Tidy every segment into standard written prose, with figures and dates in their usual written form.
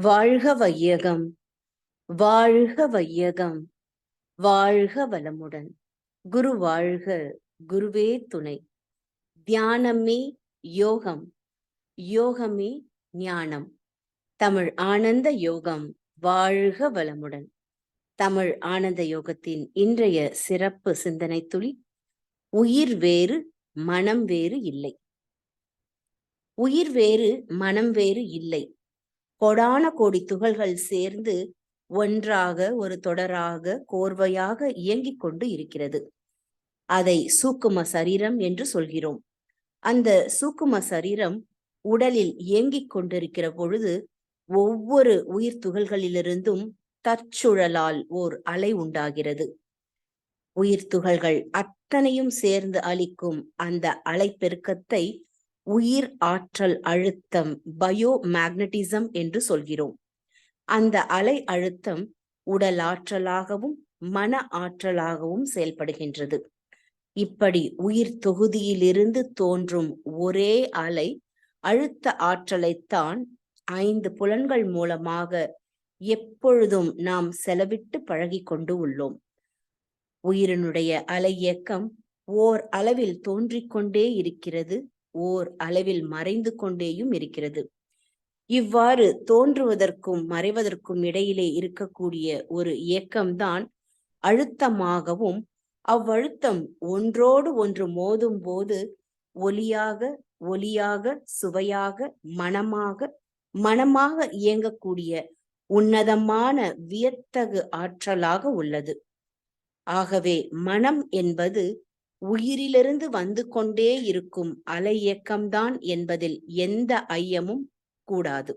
வாழ்க வையகம், வாழ்க வையகம், வாழ்க வளமுடன். குரு வாழ்க, குருவே துணை. தியானமே யோகம், யோகமே ஞானம். தமிழ் ஆனந்த யோகம் வாழ்க வளமுடன். தமிழ் ஆனந்த யோகத்தின் இன்றைய சிறப்பு சிந்தனை துளி: உயிர் வேறு மனம் வேறு இல்லை. உயிர் வேறு மனம் வேறு இல்லை. கோடான கோடி துகள்கள் சேர்ந்து ஒன்றாக ஒரு தொடராக கோர்வையாக இயங்கிக் கொண்டு இருக்கிறது. அதை சூக்கும சரீரம் என்று சொல்கிறோம். அந்த சூக்கும சரீரம் உடலில் இயங்கிக் கொண்டிருக்கிற பொழுது ஒவ்வொரு உயிர் துகள்களிலிருந்தும் தற்சுழலால் ஓர் அலை உண்டாகிறது. உயிர் துகள்கள் அத்தனையும் சேர்ந்து அளிக்கும் அந்த அலைப்பெருக்கத்தை உயிர் ஆற்றல் அழுத்தம், பயோ மேக்னட்டிசம் என்று சொல்கிறோம். அந்த அலை அழுத்தம் உடல் ஆற்றலாகவும் மன ஆற்றலாகவும் செயல்படுகின்றது. இப்படி உயிர் தொகுதியிலிருந்து தோன்றும் ஒரே அலை அழுத்த ஆற்றலைத்தான் 5 புலன்கள் மூலமாக எப்பொழுதும் நாம் செலவிட்டு பழகி கொண்டு உள்ளோம். உயிரினுடைய அலை இயக்கம் ஓர் அளவில் தோன்றிக்கொண்டே இருக்கிறது, ஓர் அளவில் மறைந்து கொண்டேயும் இருக்கிறது. இவ்வாறு தோன்றுவதற்கும் மறைவதற்கும் இடையிலே இருக்கக்கூடிய ஒரு இயக்கம்தான் அழுத்தமாகவும், அவ்வழுத்தம் ஒன்றோடு ஒன்று மோதும் போது ஒலியாக, ஒலியாக, சுவையாக, மனமாக, மனமாக இயங்கக்கூடிய உன்னதமான வியத்தகு ஆற்றலாக உள்ளது. ஆகவே மனம் என்பது உயிரிலிருந்து வந்து கொண்டே இருக்கும் அலை இயக்கம்தான் என்பதில் எந்த ஐயமும் கூடாது.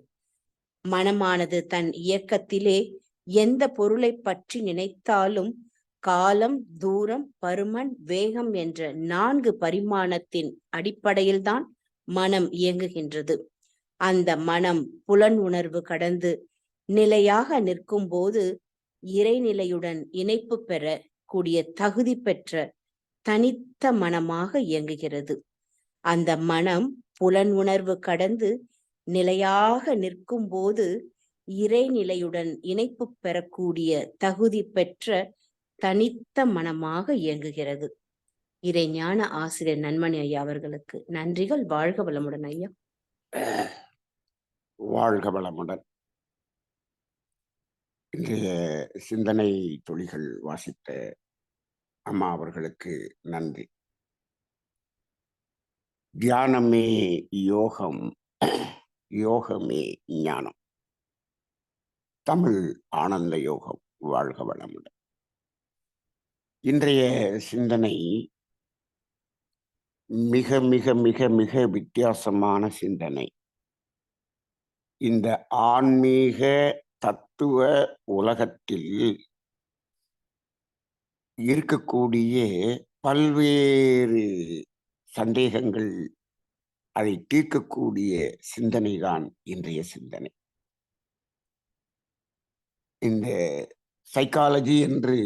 மனமானது தன் இயக்கத்திலே எந்த பொருளை பற்றி நினைத்தாலும் காலம், தூரம், பருமன், வேகம் என்ற 4 பரிமாணத்தின் அடிப்படையில்தான் மனம் இயங்குகின்றது. அந்த மனம் புலன் உணர்வு கடந்து நிலையாக நிற்கும் போது இறைநிலையுடன் இணைப்பு பெற கூடிய தகுதி பெற்ற தனித்த மனமாக இயங்குகிறது. அந்த மனம் புலன் உணர்வு கடந்து நிலையாக நிற்கும் போது இறைநிலையுடன் இணைப்பு பெறக்கூடிய தகுதி பெற்ற தனித்த மனமாக இயங்குகிறது. இறைஞான ஆசிரியர் நன்மணி ஐயா அவர்களுக்கு நன்றிகள். வாழ்க வளமுடன் ஐயா. வாழ்க வளமுடன். இன்றைய சிந்தனை துளிகள் வாசித்த அம்மா அவர்களுக்கு நன்றி. தியானமே யோகம், யோகமே ஞானம். தமிழ் ஆனந்த யோகம் வாழ்க வளமுடன். இன்றைய சிந்தனை மிக மிக மிக மிக வித்தியாசமான சிந்தனை. இந்த ஆன்மீக தத்துவ உலகத்தில் இருக்கக்கூடிய பல்வேறு சந்தேகங்கள், அதை தீர்க்கக்கூடிய சிந்தனைதான் இன்றைய சிந்தனை. இந்த சைக்காலஜி என்று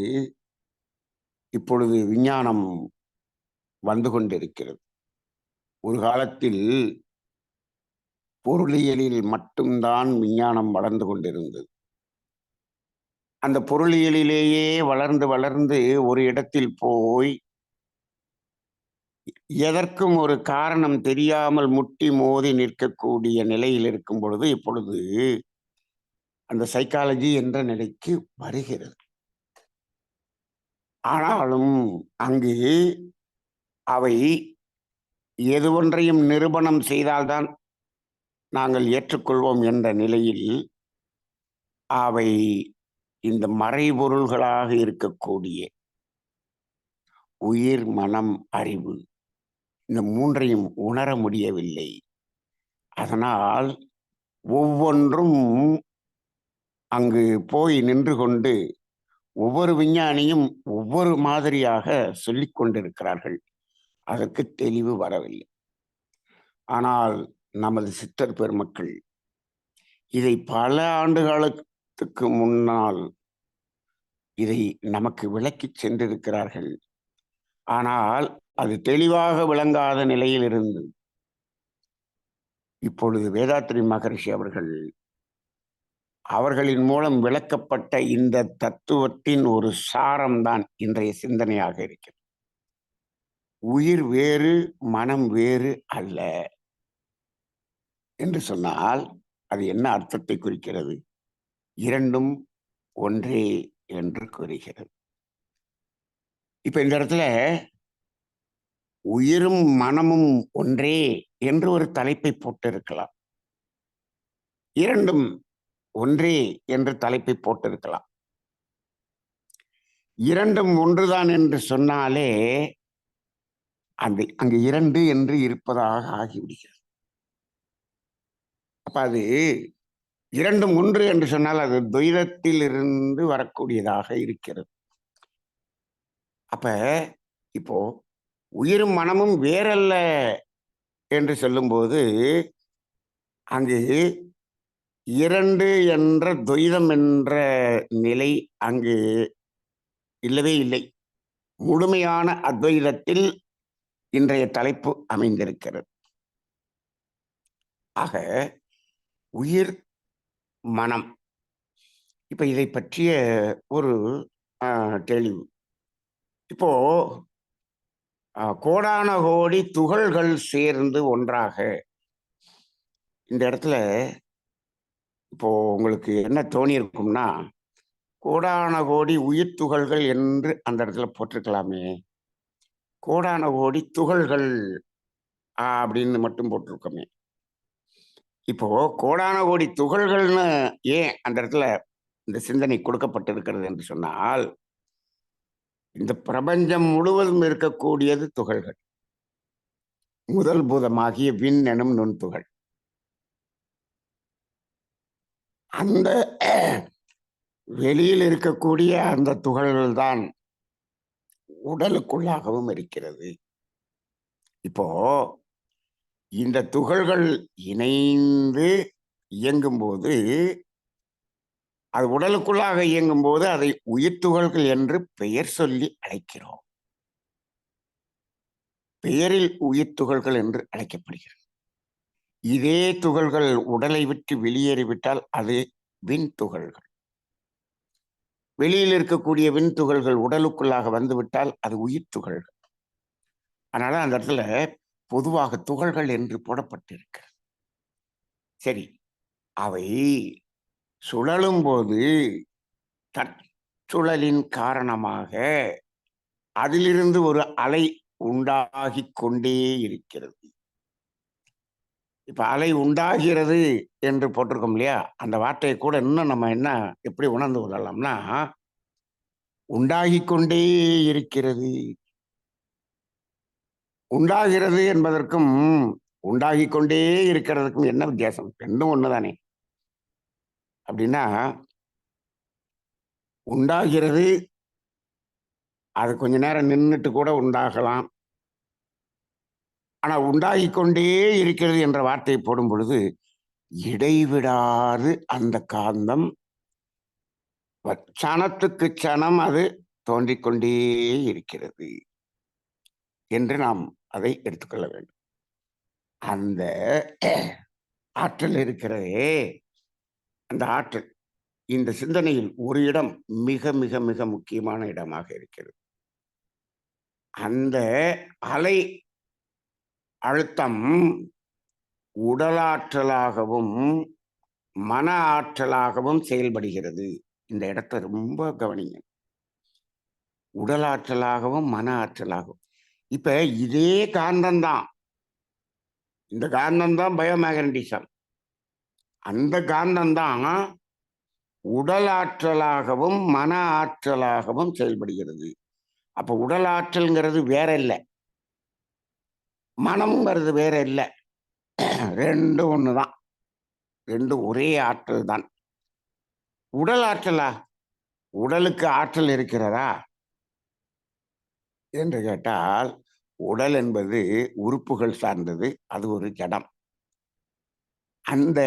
இப்பொழுது விஞ்ஞானம் வந்து கொண்டிருக்கிறது. ஒரு காலத்தில் பொருளியலில் மட்டும்தான் விஞ்ஞானம் வளர்ந்து கொண்டிருந்தது. அந்த பொருளியலிலேயே வளர்ந்து வளர்ந்து ஒரு இடத்தில் போய் எதற்கும் ஒரு காரணம் தெரியாமல் முட்டி மோதி நிற்கக்கூடிய நிலையில் இருக்கும் பொழுது இப்பொழுது அந்த சைக்காலஜி என்ற நிலைக்கு வருகிறது. ஆனாலும் அங்கு அவை எது ஒன்றையும் நிரூபணம் செய்தால்தான் நாங்கள் ஏற்றுக்கொள்வோம் என்ற நிலையில் அவை இந்த மறைபொருள்களாக இருக்கக்கூடிய உயிர், மனம், அறிவு, இந்த 3ஐயும் உணர முடியவில்லை. அதனால் ஒவ்வொன்றும் அங்கு போய் நின்று கொண்டு ஒவ்வொரு விஞ்ஞானியும் ஒவ்வொரு மாதிரியாக சொல்லிக் கொண்டிருக்கிறார்கள். அதற்கு தெளிவு வரவில்லை. ஆனால் நமது சித்தர் பெருமக்கள் இதை பல ஆண்டுகாலத்துக்கு முன்னால் இதை நமக்கு விளக்கிச் சென்றிருக்கிறார்கள். ஆனால் அது தெளிவாக விளங்காத நிலையில் இருந்து இப்பொழுது வேதாத்ரி மகரிஷி அவர்கள் அவர்களின் மூலம் விளக்கப்பட்ட இந்த தத்துவத்தின் ஒரு சாரம்தான் இன்றைய சிந்தனையாக இருக்கிறது. உயிர் வேறு, மனம் வேறு அல்ல என்று சொன்னால் அது என்ன அர்த்தத்தை குறிக்கிறது? இரண்டும் ஒன்றே என்று கூறுகிறது. இப்ப இந்த இடத்துல உயிரும் மனமும் ஒன்றே என்று ஒரு தலைப்பை போட்டிருக்கலாம். இரண்டும் ஒன்றே என்று தலைப்பை போட்டிருக்கலாம். இரண்டும் ஒன்றுதான் என்று சொன்னாலே அங்கு இரண்டு என்று இருப்பதாக ஆகிவிடுகிறது. அப்ப அது இரண்டும் ஒன்று என்று சொன்னால் அது துவைதத்தில் இருந்து வரக்கூடியதாக இருக்கிறது. அப்ப இப்போ உயிரும் மனமும் வேறல்ல என்று சொல்லும்போது அங்கு இரண்டு என்ற துவைதம் என்ற நிலை அங்கு இல்லவே இல்லை. முழுமையான அத்வைதத்தில் இன்றைய தலைப்பு அமைந்திருக்கிறது. ஆக உயிர் மனம், இப்ப இதை பற்றிய ஒரு தெளிவு. இப்போ கோடான கோடி துகள்கள் சேர்ந்து ஒன்றாக இந்த இடத்துல இப்போ உங்களுக்கு என்ன தோணி இருக்கும்னா, கோடான கோடி உயிர் துகள்கள் என்று அந்த இடத்துல போட்டிருக்கலாமே, கோடான கோடி துகள்கள் அப்படின்னு மட்டும் போட்டிருக்கோமே. இப்போ கோடான கோடி துகள்கள்னு ஏன் அந்த இடத்துல இந்த சிந்தனை கொடுக்கப்பட்டிருக்கிறது என்று சொன்னால், இந்த பிரபஞ்சம் முழுவதும் இருக்கக்கூடியது துகள்கள். முதல் பூதமாகிய விண் எனும் நுண்துகள். அந்த வெளியில் இருக்கக்கூடிய அந்த துகள்கள் தான் உடலுக்குள்ளாகவும் இருக்கிறது. இப்போ இந்த துகள்கள் இணைந்து இயங்கும் போது, அது உடலுக்குள்ளாக இயங்கும் போது அதை உயிர் துகள்கள் என்று பெயர் சொல்லி அழைக்கிறோம். பெயரில் உயிர் துகள்கள் என்று அழைக்கப்படுகிறது. இதே துகள்கள் உடலை விட்டு வெளியேறிவிட்டால் அது விண் துகள்கள். வெளியில் இருக்கக்கூடிய விண் துகள்கள் உடலுக்குள்ளாக வந்துவிட்டால் அது உயிர் துகள்கள். அதனால அந்த இடத்துல பொதுவாக துகள்கள் என்று போடப்பட்டிருக்கிறது. சரி, அவை சுழலும் போது தற்சுழலின் காரணமாக அதிலிருந்து ஒரு அலை உண்டாகி கொண்டே இருக்கிறது. இப்ப அலை உண்டாகிறது என்று போட்டிருக்கோம் இல்லையா, அந்த வார்த்தையை கூட இன்னும் நம்ம என்ன எப்படி உணர்ந்து கொள்ளலாம்னா, உண்டாகி கொண்டே இருக்கிறது. உண்டாகிறது என்பதற்கும் உண்டாகி கொண்டே இருக்கிறதுக்கும் என்ன வித்தியாசம்? ரெண்டும் ஒண்ணுதானே. அப்படின்னா உண்டாகிறது, அது கொஞ்ச நேரம் நின்றுட்டு கூட உண்டாகலாம். ஆனா உண்டாகி கொண்டே இருக்கிறது என்ற வார்த்தையை போடும் பொழுது இடைவிடாது அந்த காந்தம் சனத்துக்கு சனம் அது தோன்றிக்கொண்டே இருக்கிறது என்று நாம் அதை எடுத்துக்கொள்ள வேண்டும். அந்த ஆற்றல் இருக்கிறதே, அந்த ஆற்றல் இந்த சிந்தனையில் ஒரு இடம் மிக மிக மிக முக்கியமான இடமாக இருக்கிறது. அந்த அலை அழுத்தம் உடலாற்றலாகவும் மன ஆற்றலாகவும் செயல்படுகிறது. இந்த இடத்தை ரொம்ப கவனிங்க. உடலாற்றலாகவும் மன ஆற்றலாகவும். இப்ப இதே காந்தம்தான், இந்த காந்தம்தான் பயோமேக்னடிசம். அந்த காந்தம்தான் உடல் ஆற்றலாகவும் மன ஆற்றலாகவும் செயல்படுகிறது. அப்ப உடல் ஆற்றல்ங்கிறது வேற இல்லை, மனம்ங்கிறது வேற இல்லை. ரெண்டும் ஒண்ணுதான், ரெண்டும் ஒரே ஆற்றல் தான். உடல் ஆற்றலா? உடலுக்கு ஆற்றல் இருக்கிறதா என்று கேட்டால், உடல் என்பது உறுப்புகள் சார்ந்தது, அது ஒரு ஜடம். அந்த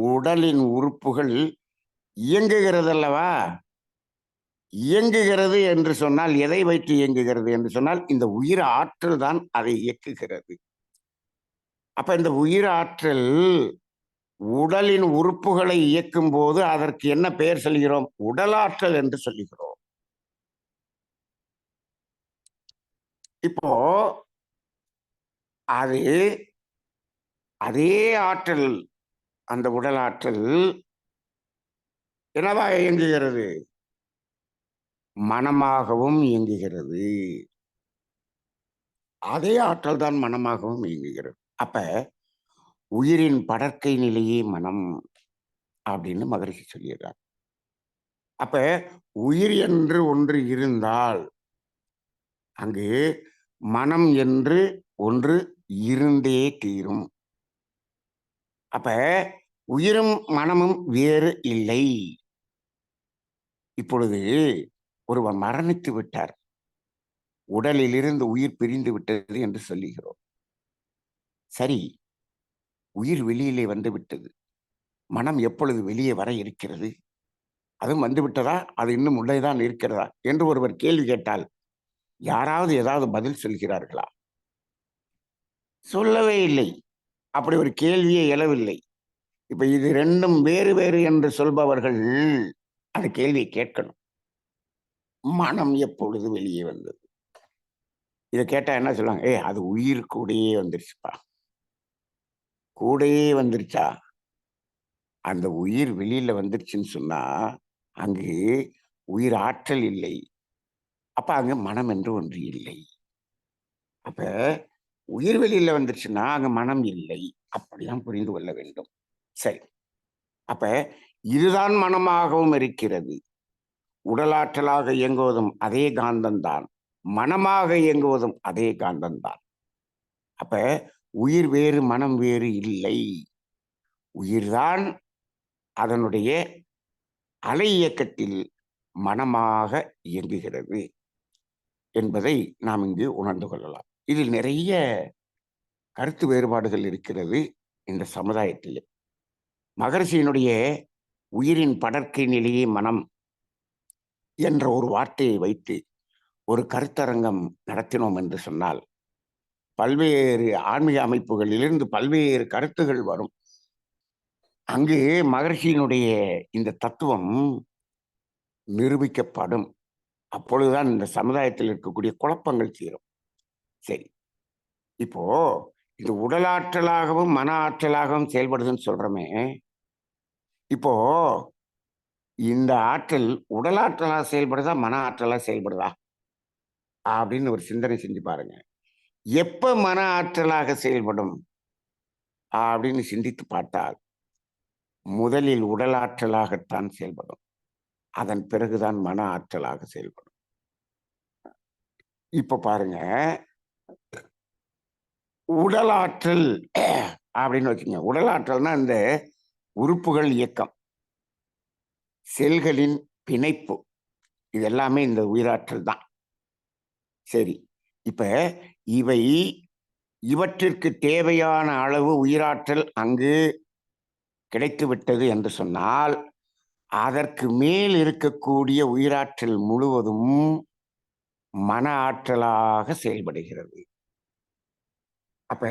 உடலின் உறுப்புகள் இயங்குகிறது அல்லவா? இயங்குகிறது என்று சொன்னால் எதை வைத்து இயங்குகிறது என்று சொன்னால் இந்த உயிர் ஆற்றல் தான் அதை இயக்குகிறது. அப்ப இந்த உயிர் ஆற்றல் உடலின் உறுப்புகளை இயக்கும் போது அதற்கு என்ன பெயர் சொல்கிறோம்? உடலாற்றல் என்று சொல்லுகிறோம். இப்போ அது அதே ஆற்றல், அந்த உடல் ஆற்றல் என்னவா இயங்குகிறது? மனமாகவும் இயங்குகிறது. அதே ஆற்றல் தான் மனமாகவும் இயங்குகிறது. அப்ப உயிரின் படர்க்கை நிலையே மனம் அப்படின்னு மகரிஷி சொல்லிடுறார். அப்ப உயிர் என்று ஒன்று இருந்தால் அங்கு மனம் என்று ஒன்று இருந்தே தீரும். அப்ப உயிரும் மனமும் வேறு இல்லை. இப்பொழுது ஒருவர் மரணித்து விட்டார், உடலிலிருந்து உயிர் பிரிந்து விட்டது என்று சொல்லுகிறோம். சரி, உயிர் வெளியிலே வந்து விட்டது, மனம் எப்பொழுது வெளியே வர இருக்கிறது? அதுவும் வந்து விட்டதா, அது இன்னும் உள்ளேதான் இருக்கிறதா என்று ஒருவர் கேள்வி கேட்டால் யாராவது ஏதாவது பதில் சொல்கிறார்களா? சொல்லவே இல்லை. அப்படி ஒரு கேள்வியே எழவில்லை. இப்ப இது ரெண்டும் வேறு வேறு என்று சொல்பவர்கள் அந்த கேள்வியை கேட்கணும். மனம் எப்பொழுது வெளியே வந்தது? இதை கேட்டா என்ன சொல்லுவாங்க? அது உயிர் கூடயே வந்துருச்சுப்பா. கூடயே வந்துருச்சா? அந்த உயிர் வெளியில வந்துருச்சுன்னு சொன்னா அங்கு உயிர் ஆற்றல் இல்லை. அப்ப அங்க மனம் என்று ஒன்று இல்லை. அப்ப உயிர் வெளியில வந்துருச்சுன்னா அங்க மனம் இல்லை. அப்படிதான் புரிந்து கொள்ள வேண்டும். சரி, அப்ப இதுதான் மனமாகவும் இருக்கிறது. உடலாற்றலாக இயங்குவதும் அதே காந்தம்தான், மனமாக இயங்குவதும் அதே காந்தம்தான். அப்ப உயிர் வேறு மனம் வேறு இல்லை. உயிர்தான் அதனுடைய அலை இயக்கத்தில் மனமாக இயங்குகிறது என்பதை நாம் இங்கு உணர்ந்து கொள்ளலாம். இதில் நிறைய கருத்து வேறுபாடுகள் இருக்கிறது இந்த சமுதாயத்திலே. மகரிஷியினுடைய உயிரின் படர்க்கை நிலையே மனம் என்ற ஒரு வார்த்தையை வைத்து ஒரு கருத்தரங்கம் நடத்தினோம் என்று சொன்னால் பல்வேறு ஆன்மீக அமைப்புகளிலிருந்து பல்வேறு கருத்துகள் வரும். அங்கு மகரிஷியினுடைய இந்த தத்துவம் நிரூபிக்கப்படும். அப்பொழுதுதான் இந்த சமுதாயத்தில் இருக்கக்கூடிய குழப்பங்கள் தீரும். சரி, இப்போ இது உடலாற்றலாகவும் மன ஆற்றலாகவும் செயல்படுதுன்னு சொல்றோமே, இப்போ இந்த ஆற்றல் உடலாற்றலா செயல்படுதா மன ஆற்றலா செயல்படுதா அப்படின்னு ஒரு சிந்தனை செஞ்சு பாருங்க. எப்ப மன ஆற்றலாக செயல்படும் அப்படின்னு சிந்தித்து பார்த்தால் முதலில் உடல் ஆற்றலாகத்தான் செயல்படும், அதன் பிறகுதான் மன ஆற்றலாக செயல்படும். இப்ப பாருங்க, உடல் ஆற்றல் அப்படின்னு வச்சுங்க. உடல் ஆற்றல்னா இந்த உறுப்புகள் இயக்கம், செல்களின் பிணைப்பு, இது எல்லாமே இந்த உயிராற்றல் தான். சரி, இப்ப இவற்றிற்கு தேவையான அளவு உயிராற்றல் அங்கு கிடைத்து விட்டது என்று சொன்னால் அதற்கு மேல் இருக்கக்கூடிய உயிராற்றல் முழுவதும் மன ஆற்றலாக செயல்படுகிறது. அப்ப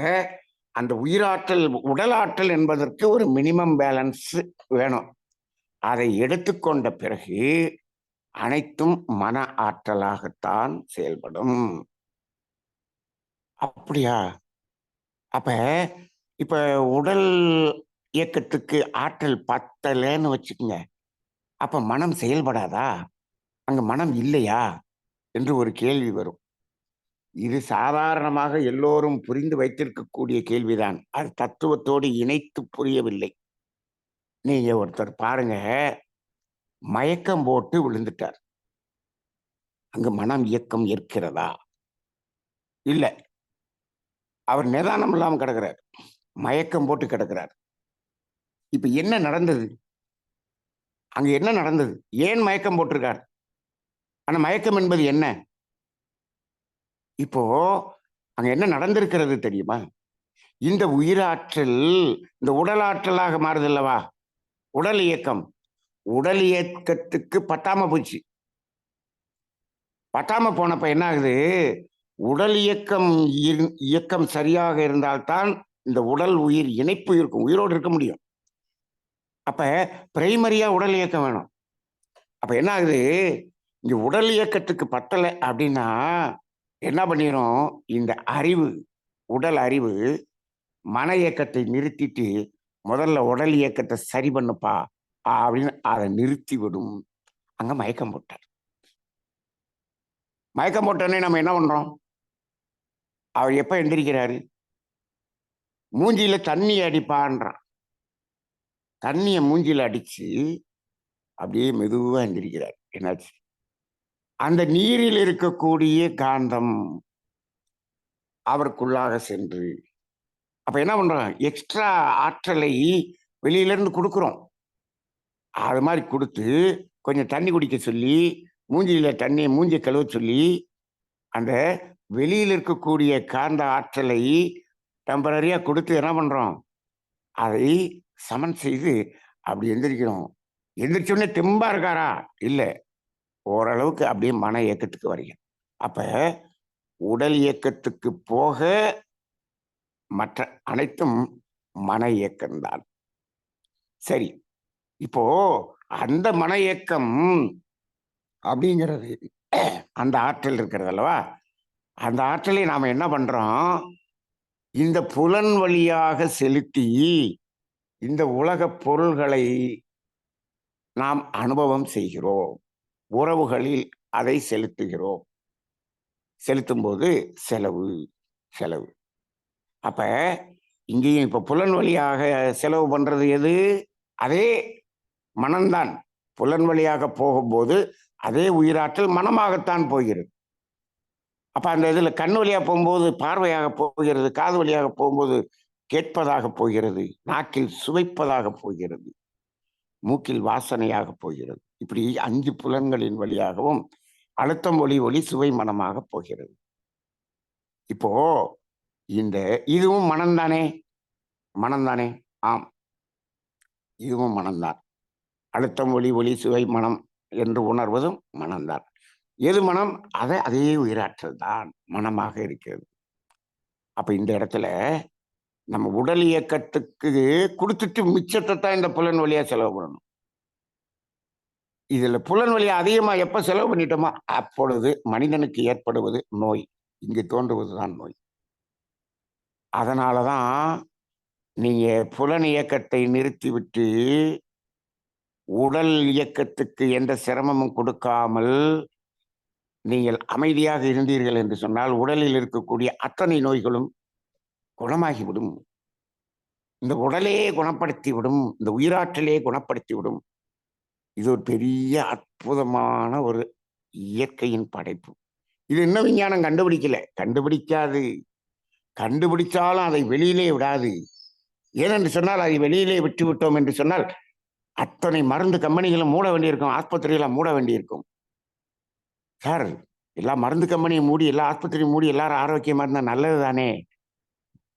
அந்த உயிராற்றல் உடல் ஆற்றல் என்பதற்கு ஒரு மினிமம் பேலன்ஸ் வேணும். அதை எடுத்துக்கொண்ட பிறகு அனைத்தும் மன ஆற்றலாகத்தான் செயல்படும். அப்படியா? அப்ப இப்ப உடல் இயக்கத்துக்கு ஆற்றல் பத்தலைன்னு வச்சுக்கோங்க, அப்ப மனம் செயல்படாதா? அங்க மனம் இல்லையா என்று ஒரு கேள்வி வரும். இது சாதாரணமாக எல்லோரும் புரிந்து வைத்திருக்கக்கூடிய கேள்விதான். அது தத்துவத்தோடு இணைத்து புரியவில்லை. நீங்க ஒருத்தர் பாருங்க, மயக்கம் போட்டு விழுந்துட்டார், அங்கு மனம் இயக்கம் இருக்கிறதா? இல்ல. அவர் நிதானம் இல்லாம கிடக்கிறார், மயக்கம் போட்டு கிடக்கிறார். இப்ப என்ன நடந்தது? அங்க என்ன நடந்தது? ஏன் மயக்கம் போட்டிருக்கார்? ஆனா மயக்கம் என்பது என்ன? இப்போ அங்க என்ன நடந்திருக்கிறது தெரியுமா? இந்த உயிராற்றல் இந்த உடல் ஆற்றலாக மாறுது அல்லவா? உடல் இயக்கம், உடல் இயக்கத்துக்கு பத்தாம போச்சு. பத்தாம போனப்ப என்ன ஆகுது? உடல் இயக்கம் சரியாக இருந்தால்தான் இந்த உடல் உயிர் இணைப்பு இருக்கும், உயிரோடு இருக்க முடியும். அப்ப பிரைமரியா உடல் இயக்கம் வேணும். அப்ப என்ன ஆகுது, இங்க உடல் இயக்கத்துக்கு பத்தலை அப்படின்னா என்ன பண்ணிரும், இந்த அறிவு, உடல் அறிவு மன இயக்கத்தை நிறுத்திட்டு முதல்ல உடல் இயக்கத்தை சரி பண்ணுப்பா அப்படின்னு அதை நிறுத்தி விடும். அங்க மயக்கம் போட்டார். மயக்கம் போட்டோன்னே நம்ம என்ன பண்றோம், அவர் எப்ப எந்திரிக்கிறாரு, மூஞ்சியில தண்ணி அடிப்பான்றான். தண்ணிய மூஞ்சியில அடிச்சு அப்படியே மெதுவா எந்திரிக்கிறார். என்னாச்சு, அந்த நீரில் இருக்கக்கூடிய காந்தம் அவருக்குள்ளாக சென்று, அப்ப என்ன பண்றோம், எக்ஸ்ட்ரா ஆற்றலை வெளியில இருந்து கொடுக்குறோம். அது மாதிரி கொடுத்து கொஞ்சம் தண்ணி குடிக்க சொல்லி, மூஞ்சியில தண்ணியை மூஞ்சி கழுவ சொல்லி, அந்த வெளியில் இருக்கக்கூடிய காந்த ஆற்றலை டெம்பரரியா கொடுத்து என்ன பண்றோம், அதை சமன் செய்து அப்படி எந்திரிக்கிறோம். எந்திரிச்சோடனே தெம்பா இருக்காரா, இல்ல, ஓரளவுக்கு அப்படியே மன இயக்கத்துக்கு வரீங்க. அப்ப உடல் இயக்கத்துக்கு போக மற்ற அனைத்தும் மன இயக்கம்தான். சரி, இப்போ அந்த மன இயக்கம் அப்படிங்கிறது, அந்த ஆற்றல் இருக்கிறது அல்லவா, அந்த ஆற்றலை நாம என்ன பண்றோம், இந்த புலன் வழியாக செலுத்தி இந்த உலக பொருள்களை நாம் அனுபவம் செய்கிறோம். உறவுகளில் அதை செலுத்துகிறோம். செலுத்தும் போது செலவு செலவு. அப்ப இங்கேயும் இப்ப புலன் வழியாக செலவு பண்றது எது, அதே மனம்தான். புலன் வழியாக போகும்போது அதே உயிராற்றல் மனமாகத்தான் போகிறது. அப்ப அந்த இதுல கண் வழியாக போகும்போது பார்வையாக போகிறது, காது வழியாக போகும்போது கேட்பதாக போகிறது, நாக்கில் சுவைப்பதாக போகிறது, மூக்கில் வாசனையாக போகிறது. இப்படி 5 புலன்களின் வழியாகவும் அழுத்தம், ஒளி சுவை மனமாக போகிறது. இப்போ இந்த இதுவும் மனம்தானே, மனம்தானே, ஆம், இதுவும் மனம்தான். அழுத்தம், ஒளி சுவை மனம் என்று உணர்வதும் மனம்தான். எது மனம், அதே உயிராற்றல் தான் மனமாக இருக்கிறது. அப்ப இந்த இடத்துல நம்ம உடல் இயக்கத்துக்கு கொடுத்துட்டு மிச்சத்தை தான் இந்த புலன் வழியா செலவு பண்ணணும். இதுல புலன் வழியா அதிகமா எப்ப செலவு பண்ணிட்டோமோ அப்பொழுது மனிதனுக்கு ஏற்படுவது நோய், இங்கு தோன்றுவதுதான் நோய். அதனாலதான் நீங்க புலன் இயக்கத்தை நிறுத்திவிட்டு உடல் இயக்கத்துக்கு எந்த சிரமமும் கொடுக்காமல் நீங்கள் அமைதியாக இருந்தீர்கள் என்று சொன்னால் உடலில் இருக்கக்கூடிய அத்தனை நோய்களும் குணமாகிவிடும். இந்த உடலையே குணப்படுத்தி விடும், இந்த உயிராற்றலே குணப்படுத்தி விடும். இது ஒரு பெரிய அற்புதமான ஒரு இயற்கையின் படைப்பு. இது இன்னும் விஞ்ஞானம் கண்டுபிடிக்காது. கண்டுபிடிச்சாலும் அதை வெளியிலே விடாது. ஏனென்று சொன்னால் அதை வெளியிலே விட்டு விட்டோம் என்று சொன்னால் அத்தனை மருந்து கம்பெனிகளும் மூட வேண்டியிருக்கும், ஆஸ்பத்திரிகளை மூட வேண்டியிருக்கும். சார், எல்லா மருந்து கம்பெனியும் மூடி, எல்லா ஆஸ்பத்திரியும் மூடி, எல்லாரும் ஆரோக்கியமா இருந்தா நல்லது தானே.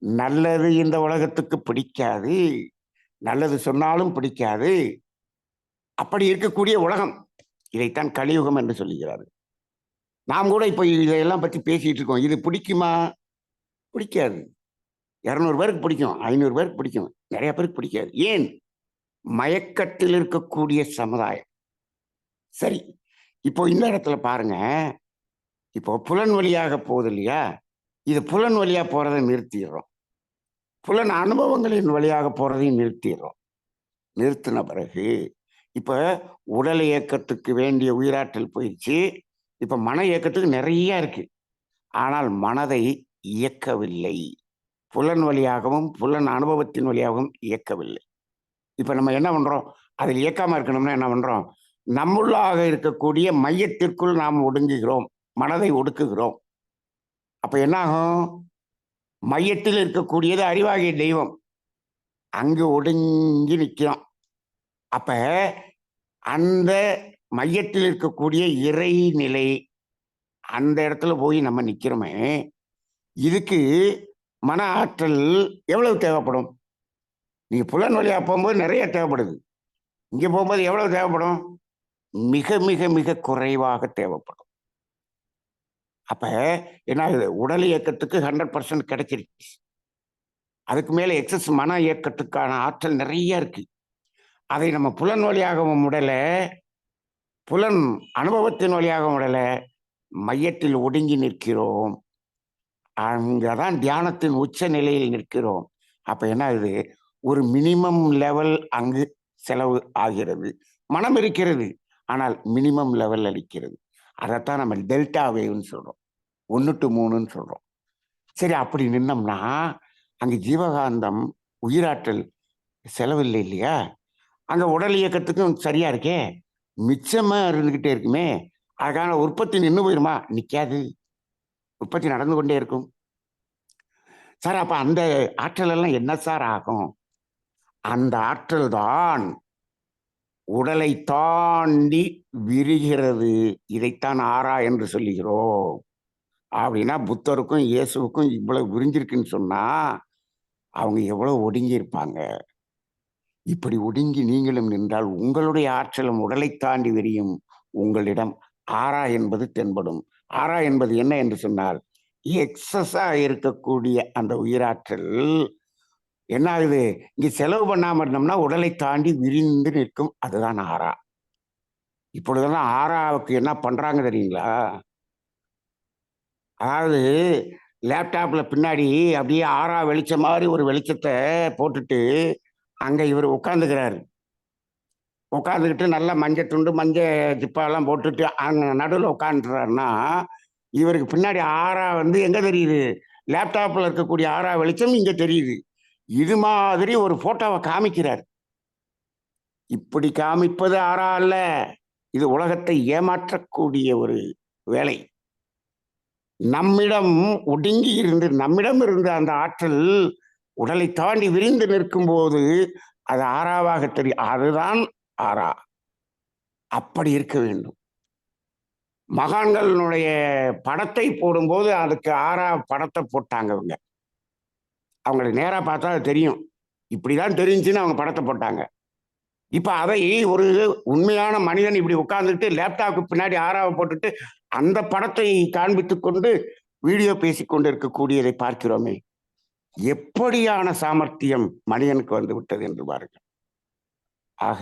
நல்லது இந்த உலகத்துக்கு பிடிக்காது, நல்லது சொன்னாலும் பிடிக்காது. அப்படி இருக்கக்கூடிய உலகம், இதைத்தான் கலியுகம் என்று சொல்லுகிறாரு. நாம் கூட இப்ப இதையெல்லாம் பத்தி பேசிட்டு இருக்கோம். இது பிடிக்குமா, பிடிக்காது. 200 பேருக்கு பிடிக்கும், 500 பேருக்கு பிடிக்கும், நிறைய பேருக்கு பிடிக்காது. ஏன், மயக்கத்தில் இருக்கக்கூடிய சமுதாயம். சரி, இப்போ இந்த இடத்துல பாருங்க, இப்போ புலன் வழியாக போகுது இல்லையா, இது புலன் வழியா போறதை நிறுத்திடுறோம், புலன் அனுபவங்களின் வழியாக போறதையும் நிறுத்திடுறோம். நிறுத்தின பிறகு இப்ப உடல் இயக்கத்துக்கு வேண்டிய உயிராற்றல் போயிடுச்சு. இப்ப மன இயக்கத்துக்கு நிறைய இருக்கு, ஆனால் மனதை இயக்கவில்லை. புலன் வழியாகவும் புலன் அனுபவத்தின் வழியாகவும் இயக்கவில்லை. இப்ப நம்ம என்ன பண்றோம், அதில் இயக்காம இருக்கணும்னா என்ன பண்றோம், நம்முள்ளாக இருக்கக்கூடிய மையத்திற்குள் நாம் ஒடுங்குகிறோம், மனதை ஒடுக்குகிறோம். அப்ப என்ன ஆகும், மையத்தில் இருக்கக்கூடியது அறிவாகிய தெய்வம், அங்கு ஒடுங்கி நிற்கிறோம். அப்ப அந்த மையத்தில் இருக்கக்கூடிய இறைநிலை, அந்த இடத்துல போய் நம்ம நிக்கிறோமே, இதுக்கு மன ஆற்றல் எவ்வளவு தேவைப்படும்? நீங்க புலன் வழியா போகும்போது நிறைய தேவைப்படுது, இங்க போகும்போது எவ்வளவு தேவைப்படும்? மிக மிக மிக குறைவாக தேவைப்படும். அப்ப என்ன ஆகுது, உடல் இயக்கத்துக்கு 100% கிடைச்சிருச்சு. அதுக்கு மேல எக்ஸஸ் மன இயக்கத்துக்கான ஆற்றல் நிறைய இருக்கு. அதை நம்ம புலன் வழியாகவும் உடல, புலன் அனுபவத்தின் வழியாகவும் உடல, மையத்தில் ஒடுங்கி நிற்கிறோம். அங்கதான் தியானத்தின் உச்ச நிலையில் நிற்கிறோம். அப்ப என்ன ஆகுது? ஒரு மினிமம் லெவல் அங்கு செலவு ஆகிறது. மனம் இருக்கிறது, ஆனால் மினிமம் லெவல் அளிக்கிறது. அதைத்தான் நம்ம டெல்டா வேவ்னு சொல்றோம், 1 to 3ன்னு சொல்றோம். சரி, அப்படி நின்னோம்னா அங்க ஜீவகாந்தம், உயிராற்றல் செலவில்லை இல்லையா? அங்க உடல் இயக்கத்துக்கும் சரியா இருக்கே, மிச்சமா இருந்துகிட்டே இருக்குமே. அதுக்கான உற்பத்தி நின்று போயிருமா? நிக்காது, உற்பத்தி நடந்து கொண்டே இருக்கும். சார், அப்ப அந்த ஆற்றல் எல்லாம் என்ன சார் ஆகும்? அந்த ஆற்றல் தான் உடலை தாண்டி விரிகிறது. இதைத்தான் ஆறா என்று சொல்லுகிறோம். அப்படின்னா புத்தருக்கும் இயேசுவுக்கும் இவ்வளவு விரிஞ்சிருக்குன்னு சொன்னா அவங்க எவ்வளவு ஒடுங்கி இருப்பாங்க. இப்படி ஒடுங்கி நீங்களும் நின்றால் உங்களுடைய ஆற்றலும் உடலை தாண்டி விரியும். உங்களிடம் ஆறா என்பது தென்படும். ஆறா என்பது என்ன என்று சொன்னால், எக்ஸஸா இருக்கக்கூடிய அந்த உயிராற்றல் என்ன ஆகுது? இங்க செலவு பண்ணாம இருந்தோம்னா உடலை தாண்டி விரிந்து நிற்கும். அதுதான் ஆறா. இப்பொழுதெல்லாம் ஆறாவுக்கு என்ன பண்றாங்க தெரியுங்களா? அதாவது லேப்டாப்ல பின்னாடி அப்படியே ஆறா வெளிச்சம் மாதிரி ஒரு வெளிச்சத்தை போட்டுட்டு அங்க இவர் உட்கார்ந்துக்கிறாரு. உட்காந்துக்கிட்டு நல்லா மஞ்சள் துண்டு, மஞ்சள் ஜிப்பாலாம் போட்டுட்டு அங்க நடுவில் உட்காந்துறாருன்னா, இவருக்கு பின்னாடி ஆறா வந்து எங்க தெரியுது? லேப்டாப்ல இருக்கக்கூடிய ஆறா வெளிச்சம் இங்க தெரியுது. இது மாதிரி ஒரு போட்டோவை காமிக்கிறார். இப்படி காமிப்பது ஆறா அல்ல. இது உலகத்தை ஏமாற்றக்கூடிய ஒரு வேலை. நம்மிடம் ஒடுங்கி இருந்து, நம்மிடம் இருந்த அந்த ஆற்றல் உடலை தாண்டி விரிந்து நிற்கும் போது அது ஆறாவாக தெரியும். அதுதான் ஆறா. அப்படி இருக்க வேண்டும். மகான்களுடைய படத்தை போடும்போது அதுக்கு ஆறா படத்தை போட்டாங்க அவங்க. அவங்களை நேரா பார்த்தா அது தெரியும். இப்படிதான் தெரிஞ்சுன்னு அவங்க படத்தை போட்டாங்க. இப்ப அதை ஒரு உண்மையான மனிதன் இப்படி உட்கார்ந்துட்டு லேப்டாப்புக்கு பின்னாடி ஆறாவை போட்டுட்டு அந்த படத்தை காண்பித்துக் கொண்டு வீடியோ பேசிக்கொண்டு இருக்கக்கூடியதை பார்க்கிறோமே. எப்படியான சாமர்த்தியம் மனிதனுக்கு வந்து விட்டது என்று பாருங்கள். ஆக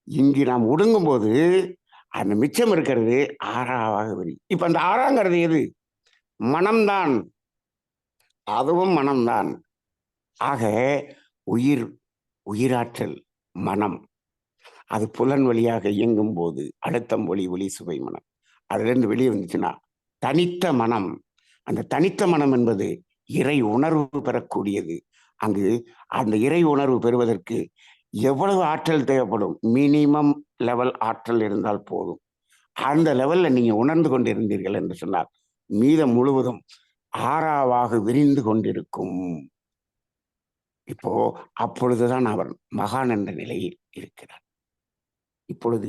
இங்கு நாம் ஒடுங்கும் போது அந்த மிச்சம் இருக்கிறது ஆறாவாக விரி. இப்ப அந்த ஆறாங்கிறது எது? மனம்தான். அதுவும் மனம்தான். ஆக உயிர், உயிராற்றல், மனம், அது புலன் வழியாக இயங்கும் போது அழுத்தம், ஒளி, ஒளி, சுவை, மனம் அதுல வெளியே வந்துச்சுன்னா தனித்த மனம். அந்த தனித்த மனம் என்பது இறை உணர்வு பெறக்கூடியது. அங்கு அந்த இறை உணர்வு பெறுவதற்கு எவ்வளவு ஆற்றல் தேவைப்படும்? மினிமம் லெவல் ஆற்றல் இருந்தால் போதும். அந்த லெவல்ல நீங்க உணர்ந்து கொண்டிருந்தீர்கள் என்று சொன்னால் மீதம் முழுவதும் ஆறாவாக விரிந்து கொண்டிருக்கும். இப்போ அப்பொழுதுதான் அவர் மகான் என்ற நிலையில் இருக்கிறார். இப்பொழுது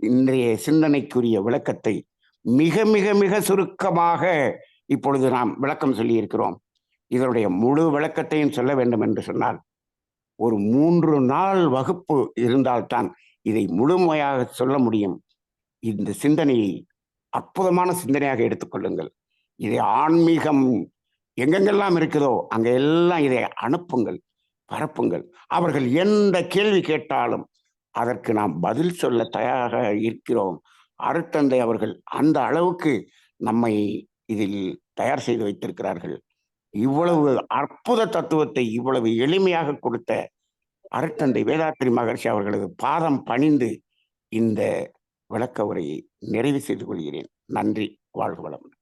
இன்றைய சிந்தனைக்குரிய விளக்கத்தை மிக மிக மிக சுருக்கமாக இப்பொழுது நாம் விளக்கம் சொல்லி இருக்கிறோம். இதனுடைய முழு விளக்கத்தையும் சொல்ல வேண்டும் என்று சொன்னால் ஒரு 3 நாள் வகுப்பு இருந்தால்தான் இதை முழுமையாக சொல்ல முடியும். இந்த சிந்தனையை அற்புதமான சிந்தனையாக எடுத்துக்கொள்ளுங்கள். இதை ஆன்மீகம் எங்கெங்கெல்லாம் இருக்குதோ அங்க எல்லாம் இதை அனுப்புங்கள், பரப்புங்கள். அவர்கள் எந்த கேள்வி கேட்டாலும் அதற்கு நாம் பதில் சொல்ல தயாராக இருக்கிறோம். அருட்தந்தை அவர்கள் அந்த அளவுக்கு நம்மை இதில் தயார் செய்து வைத்திருக்கிறார்கள். இவ்வளவு அற்புத தத்துவத்தை இவ்வளவு எளிமையாக கொடுத்த அருட்தந்தை வேதாத்ரி மகர்ஷி அவர்களது பாதம் பணிந்து இந்த விளக்க உரையை நிறைவு செய்து கொள்கிறேன். நன்றி. வாழ்க வளமுடன்.